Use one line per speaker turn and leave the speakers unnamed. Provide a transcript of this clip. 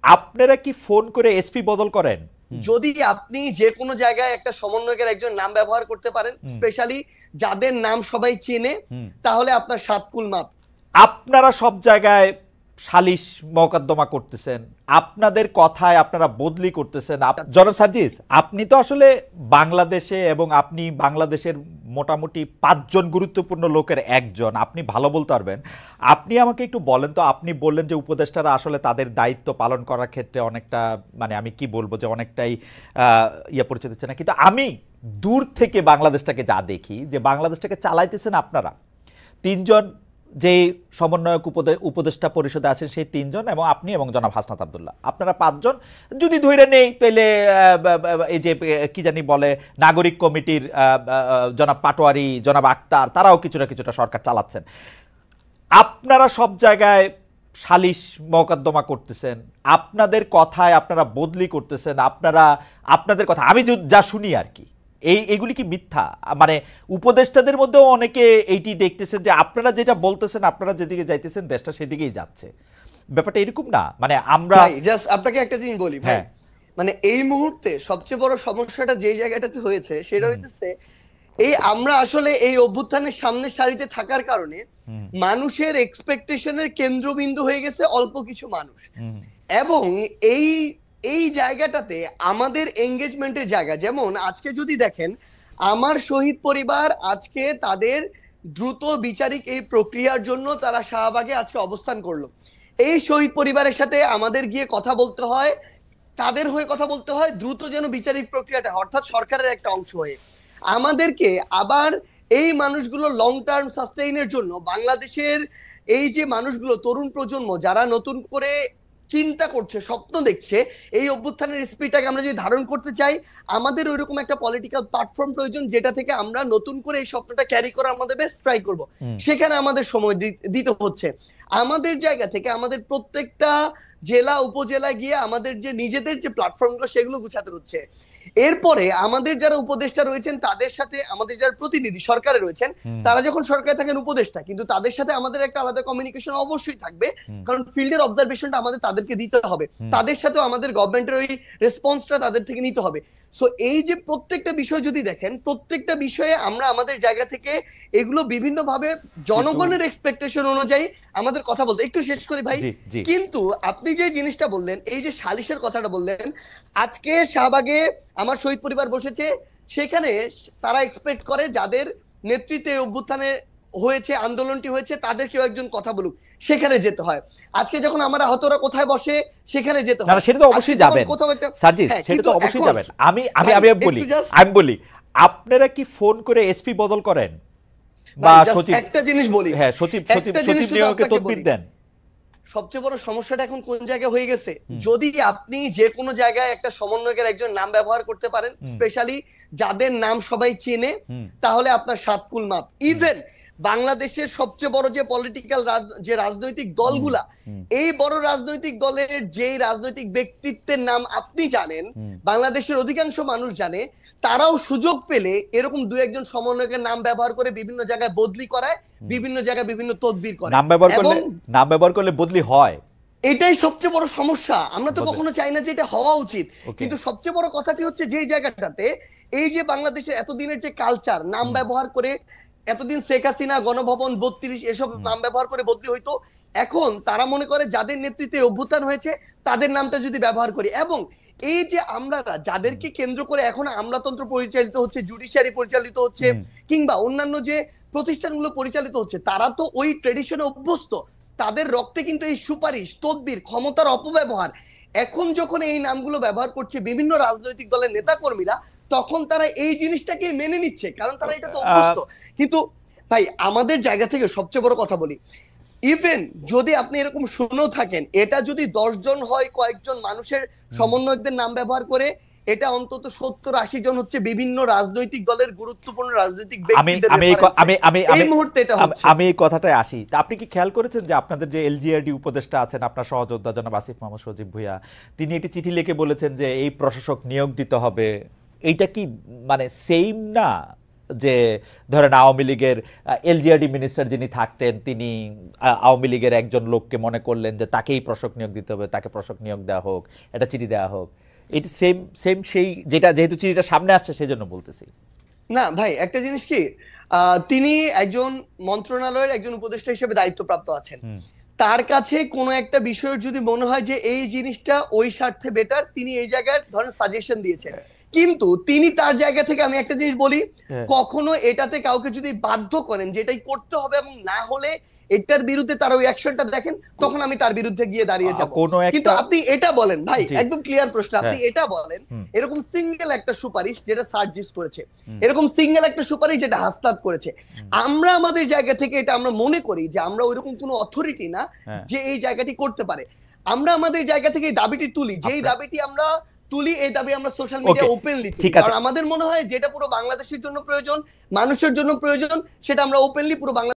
আপনারা কি ফোন করে এসপি বদল করেন?
যদি আপনি যে কোনো জায়গায় একটা সমন্বয়কের একজন নাম ব্যবহার করতে পারেন, স্পেশালি যাদের নাম সবাই চেনে, তাহলে আপনার 7 কুল মাপ।
আপনারা সব জায়গায় সালিশ মোকদ্দমা করতেছেন, আপনাদের কথায় আপনারা বদলি করতেছেন। জনাব সার্জিস, আপনি তো আসলে বাংলাদেশে এবং আপনি বাংলাদেশের মোটামুটি 5 জন গুরুত্বপূর্ণ লোকের একজন, আপনি ভালো বলতে পারবেন। আপনি আমাকে একটু বলেন তো, আপনি বললেন যে উপদেষ্টারা আসলে তাদের দায়িত্ব পালন করার ক্ষেত্রে অনেকটা, মানে আমি কি বলবো, যে অনেকটাই পরিচয় দিচ্ছে না, কিন্তু আমি দূর থেকে বাংলাদেশটাকে যা দেখি, যে বাংলাদেশটাকে চালাইতেছেন আপনারা 3 জন, যে সমন্বয়ক উপদেষ্টা পরিষদে আছেন সেই 3 জন, এবং আপনি এবং জনাব হাসনাত আব্দুল্লাহ, আপনারা 5 জন যদি ধরে নেই, তাহলে এই যে কি জানি বলে নাগরিক কমিটির জনাব পাটোয়ারি, জনাব আক্তার, তারাও কিছুটা কিছুটা সরকার চালাচ্ছেন। আপনারা সব জায়গায় সালিশ মোকদ্দমা করতেছেন, আপনাদের কথায় আপনারা বদলি করতেছেন, আপনাদের কথা আমি যা শুনি আর কি, এইগুলি কি মিথ্যা? মানে উপদেষ্টাদের মধ্যেও অনেকে এইটি দেখতেছেন যে আপনারা যেটা বলতেছেন, আপনারা যেদিকে যাইতেছেন দেশটা সেদিকেই যাচ্ছে। ব্যাপারটা এরকম না? মানে আমরা
জাস্ট আপনাকে একটা জিনিস বলি ভাই, মানে এই মুহূর্তে সবচেয়ে বড় সমস্যাটা যে জায়গাটাতে হয়েছে সেটা হইতেছে এই আমরা আসলে এই অভ্যুত্থানের সামনের সারিতে থাকার কারণে মানুষের এক্সপেকটেশনের কেন্দ্রবিন্দু হয়ে গেছে অল্প কিছু মানুষ, এবং এই এই জায়গাটাতে আমাদের এঙ্গেজমেন্টের জায়গা, যেমন আজকে যদি দেখেন আমার শহীদ পরিবার আজকে তাদের দ্রুত বিচারিক এই প্রক্রিয়ার জন্য তারা শাহবাগে আজকে অবস্থান করলো। এই শহীদ পরিবারের সাথে আমাদের গিয়ে কথা বলতে হয়, তাদের হয়ে কথা বলতে হয় দ্রুত যেন বিচারিক প্রক্রিয়াটা, অর্থাৎ সরকারের একটা অংশ হয়ে আমাদেরকে আবার এই মানুষগুলো লং টার্ম সাস্টেইনের জন্য বাংলাদেশের এই যে মানুষগুলো তরুণ প্রজন্ম যারা নতুন করে চিন্তা করছে, স্বপ্ন দেখছে, এই অভ্যুত্থানের স্পিডটাকে আমরা যদি ধারণ করতে চাই, আমাদের ওইরকম একটা পলিটিক্যাল প্ল্যাটফর্ম প্রয়োজন যেটা থেকে আমরা নতুন করে এই স্বপ্নটা ক্যারি করা আমাদের বেস্ট ট্রাই করব। সেখানে আমাদের সময় দিতে হচ্ছে। আমাদের জায়গা থেকে আমাদের প্রত্যেকটা জেলা উপজেলা গিয়ে আমাদের যে নিজেদের যে প্ল্যাটফর্মগুলো সেগুলো গুছাতে হচ্ছে। এরপরে আমাদের যারা উপদেষ্টা রয়েছেন তাদের সাথে আমাদের যারা প্রতিনিধি সরকারে রয়েছেন, তারা যখন সরকারে থাকেন উপদেষ্টা, কিন্তু তাদের সাথে আমাদের একটা আলাদা কমিউনিকেশন অবশ্যই থাকবে, কারণ ফিল্ডের অবজারভেশনটা আমাদের তাদেরকে দিতে হবে, তাদের সাথেও আমাদের গভর্নমেন্টের ওই রেসপন্সটা তাদের থেকে নিতে হবে। সো এই যে প্রত্যেকটা বিষয় যদি দেখেন, প্রত্যেকটা বিষয়ে আমরা আমাদের জায়গা থেকে এগুলো বিভিন্ন ভাবে জনগণের এক্সপেকটেশন অনুযায়ী আমাদের কথা বলতে। একটু শেষ করি ভাই, কিন্তু আপনি যে জিনিসটা বললেন, এই যে সালিশের কথাটা বললেন, আজকে শাহবাগে আমার শহীদ পরিবার বসেছে, সেখানে তারা এক্সপেক্ট করে যাদের নেতৃত্বে অভ্যুত্থানে হয়েছে, আন্দোলনটি হয়েছে, তাদের কেউ একজন কথা বলুক, সেখানে যেতে হয়। আজকে যখন আমরা আহতরা কোথায় বসে সেখানে যেতে হয়,
সেটা তো অবশ্যই যাবেন সার্জিস, সেটা তো অবশ্যই যাবেন। আমি বলি আপনারা কি ফোন করে এসপি বদল করেন বা সচিব?
একটা জিনিস বলি,
হ্যাঁ, সচিব নিয়োগে তদবির দেন।
সবচেয়ে বড় সমস্যাটা এখন কোন জায়গায় হয়ে গেছে, যদি আপনি যে কোনো জায়গায় একটা সমন্বয়কের একজন নাম ব্যবহার করতে পারেন, স্পেশালি যাদের নাম সবাই চেনে, তাহলে আপনার 7 কুল মাপ। ইভেন বাংলাদেশের সবচেয়ে বড় যে পলিটিক্যাল যে রাজনৈতিক দলগুলা, এই বড় রাজনৈতিক দলের যেই রাজনৈতিক ব্যক্তিত্বের নাম আপনি জানেন, বাংলাদেশের অধিকাংশ মানুষ জানে, তারাও সুযোগ পেলে এরকম দু একজন সমন্বয়কের নাম ব্যবহার করে বিভিন্ন জায়গায় বদলি করায়, বিভিন্ন জায়গায় বিভিন্ন তদবির করে।
নাম ব্যবহার করলে বদলি হয়,
এটাই সবচেয়ে বড় সমস্যা। আমরা তো কখনো চাই না যে এটা হওয়া উচিত, কিন্তু সবচেয়ে বড় কথাটি হচ্ছে যে জায়গাটাতে এই যে বাংলাদেশের এতদিনের যে কালচার, নাম ব্যবহার করে, এতদিন শেখ হাসিনা, গণভবন 32 এসব নাম ব্যবহার করে বদলি হইতো, এখন তারা মনে করে যাদের নেতৃত্বে অভ্যুত্থান হয়েছে তাদের নামটা যদি ব্যবহার করি, এবং এই যে আমরা যাদেরকে কেন্দ্র করে এখন আমলাতন্ত্র পরিচালিত হচ্ছে, জুডিশিয়ারি পরিচালিত হচ্ছে, কিংবা অন্যান্য যে প্রতিষ্ঠানগুলো পরিচালিত হচ্ছে, তারা তো ওই ট্রেডিশনে অভ্যস্ত, তাদের রক্তে কিন্তু এই সুপারিশ, তদবির, ক্ষমতার অপব্যবহার, এখন যখন এই নামগুলো ব্যবহার করছে বিভিন্ন রাজনৈতিক দলের নেতাকর্মীরা, তখন তারা এই জিনিসটাকে মেনে নিচ্ছে, কারণ তারা এটা তো অভ্যস্ত। কিন্তু ভাই আমাদের জায়গা থেকে সবচেয়ে বড় কথা বলি, ইভেন যদি আপনি এরকম শুনেও থাকেন, এটা যদি 10 জন হয়, কয়েকজন মানুষের সমন্বয়কদের নাম ব্যবহার করে, এটা অন্তত 70-80 জন হচ্ছে বিভিন্ন রাজনৈতিক দলের গুরুত্বপূর্ণ রাজনৈতিক ব্যক্তিদের।
আমি এই কথাটায় আসি। আপনি কি খেয়াল করেছেন যে আপনাদের যে এলজিআরডি উপদেষ্টা আছেন, আপনার সহযোদ্ধা জনাব আসিফ মাহমুদ সজীব ভুঁইয়া, তিনি একটি চিঠি লিখে বলেছেন যে এই প্রশাসক নিয়োগ দিতে হবে। এইটা কি মানে সেম না? যে ধরেন আওয়ামী লীগের এলজিআরডি মিনিস্টার যিনি থাকতেন, তিনি আওয়ামী লীগের একজন লোককে মনে করলেন যে তাকেই প্রশাসক নিয়োগ দিতে হবে, তাকে প্রশাসক নিয়োগ দেওয়া হোক, একটা চিঠি দেওয়া হোক। এটি সেম সেম সেই যেটা, যেহেতু চিঠিটা সামনে আসছে সেই জন্য বলতেছি।
না ভাই, একটা জিনিস কি, তিনি একজন মন্ত্রণালয়ের একজন উপদেষ্টা হিসেবে দায়িত্বপ্রাপ্ত আছেন। তার কাছে কোনো একটা বিষয়ের যদি মনে হয় যে এই জিনিসটা ওই স্বার্থে বেটার, তিনি এই জায়গায় ধরেন সাজেশন দিয়েছেন, কিন্তু তিনি তার জায়গা থেকে, আমি একটা জিনিস বলি, কখনো এটাতে কাউকে যদি বাধ্য করেন যে এটাই করতে হবে এবং না হলে এটার বিরুদ্ধে তার ওই অ্যাকশনটা দেখেন, তখন আমি তার বিরুদ্ধে গিয়ে দাঁড়িয়ে যাব। কিন্তু আপনি এটা বলেন ভাই, একদম ক্লিয়ার প্রশ্ন, আপনি এটা বলেন এরকম সিঙ্গেল একটা সুপারিশ যেটা সার্জিস করেছে, এরকম সিঙ্গেল একটা সুপারিশ যেটা হাসনাত করেছে, আমরা আমাদের জায়গা থেকে এটা আমরা মনে করি যে আমরা ওইরকম কোনো অথরিটি না যে এই জায়গাটি করতে পারে। আমরা আমাদের জায়গা থেকে এই দাবিটি তুলি, যেই দাবিটি আমরা তুলি, এই দাবি আমরা সোশ্যাল মিডিয়া ওপেনলি তুলি, কারণ আমাদের মনে হয় যেটা পুরো বাংলাদেশের জন্য প্রয়োজন, মানুষের জন্য প্রয়োজন, সেটা আমরা ওপেনলি পুরো বাংলাদেশ